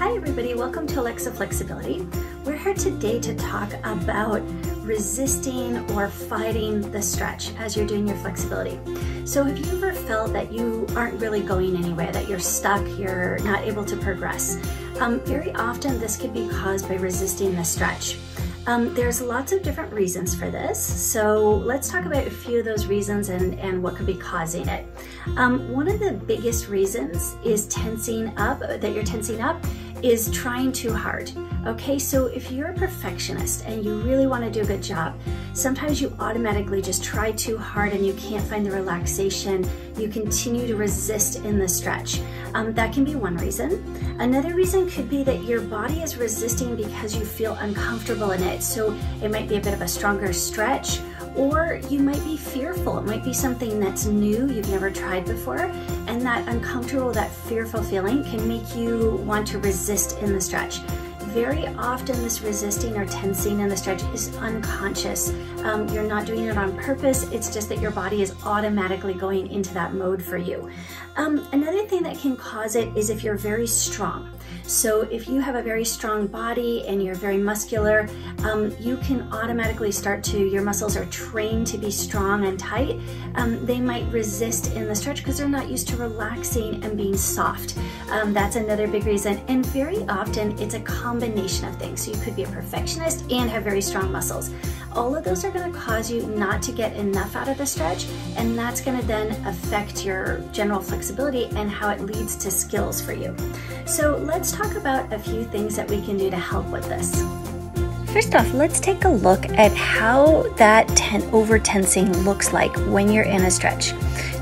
Hi everybody, welcome to Alexa Flexibility. We're here today to talk about resisting or fighting the stretch as you're doing your flexibility. So have you ever felt that you aren't really going anywhere, that you're stuck, you're not able to progress? Very often this could be caused by resisting the stretch. There's lots of different reasons for this, so let's talk about a few of those reasons and what could be causing it. One of the biggest reasons is that you're tensing up is trying too hard. Okay, so if you're a perfectionist and you really want to do a good job, sometimes you automatically just try too hard and you can't find the relaxation. You continue to resist in the stretch. That can be one reason. Another reason could be that your body is resisting because you feel uncomfortable in it. So it might be a bit of a stronger stretch, or you might be fearful. It might be something that's new, you've never tried before, and that uncomfortable, that fearful feeling can make you want to resist in the stretch. Very often this resisting or tensing in the stretch is unconscious. You're not doing it on purpose, it's just that your body is automatically going into that mode for you. Another thing that can cause it is if you're very strong. So if you have a very strong body and you're very muscular, you can automatically your muscles are trained to be strong and tight. They might resist in the stretch because they're not used to relaxing and being soft. That's another big reason. And very often it's a combination of things. So you could be a perfectionist and have very strong muscles. All of those are going to cause you not to get enough out of the stretch, and that's going to then affect your general flexibility and how it leads to skills for you. So let's talk about a few things that we can do to help with this. First off, let's take a look at how that over-tensing looks like when you're in a stretch.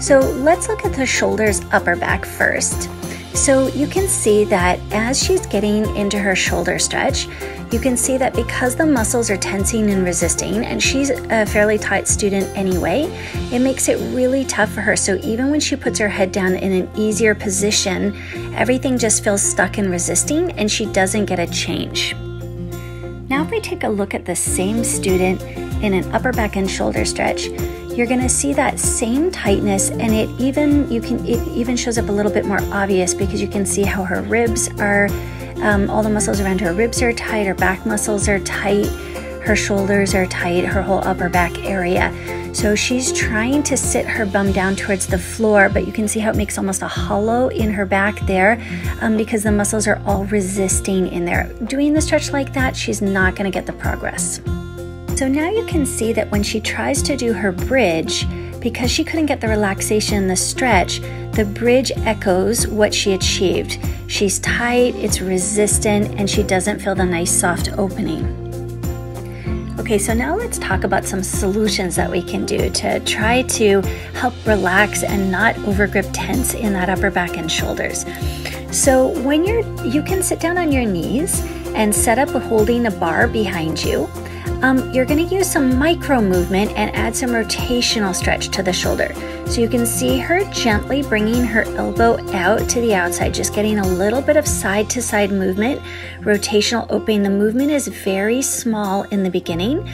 So let's look at the shoulders, upper back first. So you can see that as she's getting into her shoulder stretch, you can see that because the muscles are tensing and resisting, and she's a fairly tight student anyway, it makes it really tough for her. So even when she puts her head down in an easier position, everything just feels stuck and resisting, and she doesn't get a change. Now if we take a look at the same student in an upper back and shoulder stretch, you're going to see that same tightness, and it even shows up a little bit more obvious because you can see how her ribs are, all the muscles around her ribs are tight, her back muscles are tight, her shoulders are tight, her whole upper back area. So she's trying to sit her bum down towards the floor, but you can see how it makes almost a hollow in her back there because the muscles are all resisting in there. Doing the stretch like that, she's not going to get the progress. So now you can see that when she tries to do her bridge, because she couldn't get the relaxation in the stretch, the bridge echoes what she achieved. She's tight, it's resistant, and she doesn't feel the nice soft opening. Okay, so now let's talk about some solutions that we can do to try to help relax and not overgrip tense in that upper back and shoulders. So when you can sit down on your knees and set up holding a bar behind you. You're going to use some micro movement and add some rotational stretch to the shoulder. So you can see her gently bringing her elbow out to the outside, just getting a little bit of side to side movement, rotational opening. The movement is very small in the beginning,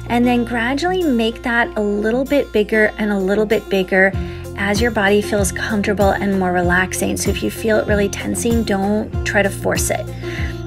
and then gradually make that a little bit bigger and a little bit bigger as your body feels comfortable and more relaxing. So if you feel it really tensing, don't try to force it.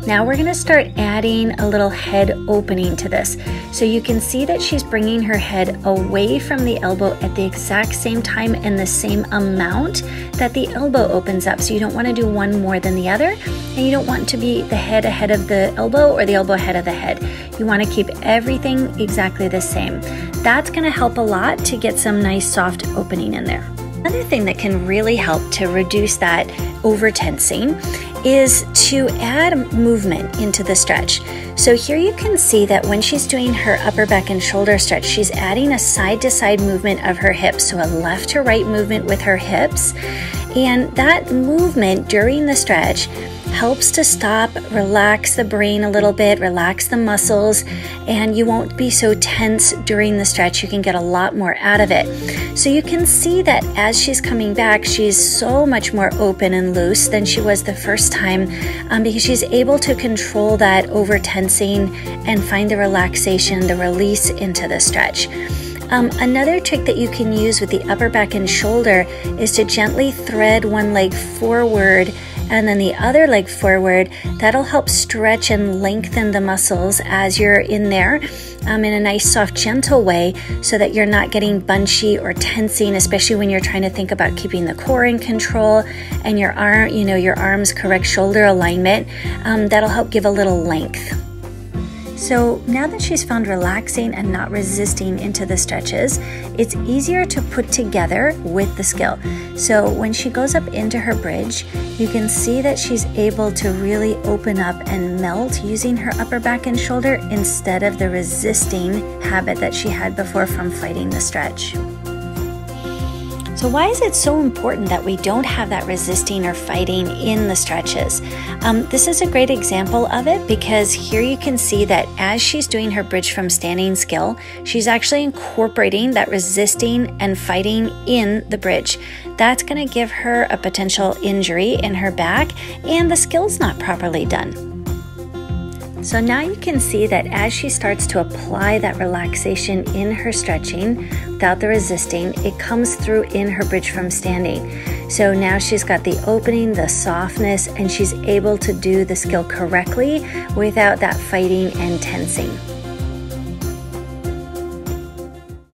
Now we're going to start adding a little head opening to this. So you can see that she's bringing her head away from the elbow at the exact same time and the same amount that the elbow opens up. So you don't want to do one more than the other, and you don't want to be the head ahead of the elbow or the elbow ahead of the head. You want to keep everything exactly the same. That's going to help a lot to get some nice soft opening in there. Another thing that can really help to reduce that over-tensing is to add movement into the stretch. So here you can see that when she's doing her upper back and shoulder stretch, she's adding a side-to-side movement of her hips, so a left to right movement with her hips. And that movement during the stretch helps to stop, relax the brain a little bit, relax the muscles, and you won't be so tense during the stretch. You can get a lot more out of it. So you can see that as she's coming back, she's so much more open and loose than she was the first time because she's able to control that over tensing and find the relaxation, the release into the stretch. Another trick that you can use with the upper back and shoulder is to gently thread one leg forward and then the other leg forward. That'll help stretch and lengthen the muscles as you're in there in a nice, soft, gentle way, so that you're not getting bunchy or tensing, especially when you're trying to think about keeping the core in control and your arm's correct shoulder alignment. That'll help give a little length. So now that she's found relaxing and not resisting into the stretches, it's easier to put together with the skill. So when she goes up into her bridge, you can see that she's able to really open up and melt using her upper back and shoulder instead of the resisting habit that she had before from fighting the stretch. So why is it so important that we don't have that resisting or fighting in the stretches? This is a great example of it, because here you can see that as she's doing her bridge from standing skill, she's actually incorporating that resisting and fighting in the bridge. That's going to give her a potential injury in her back, and the skill's not properly done. So now you can see that as she starts to apply that relaxation in her stretching without the resisting, it comes through in her bridge from standing. So now she's got the opening, the softness, and she's able to do the skill correctly without that fighting and tensing.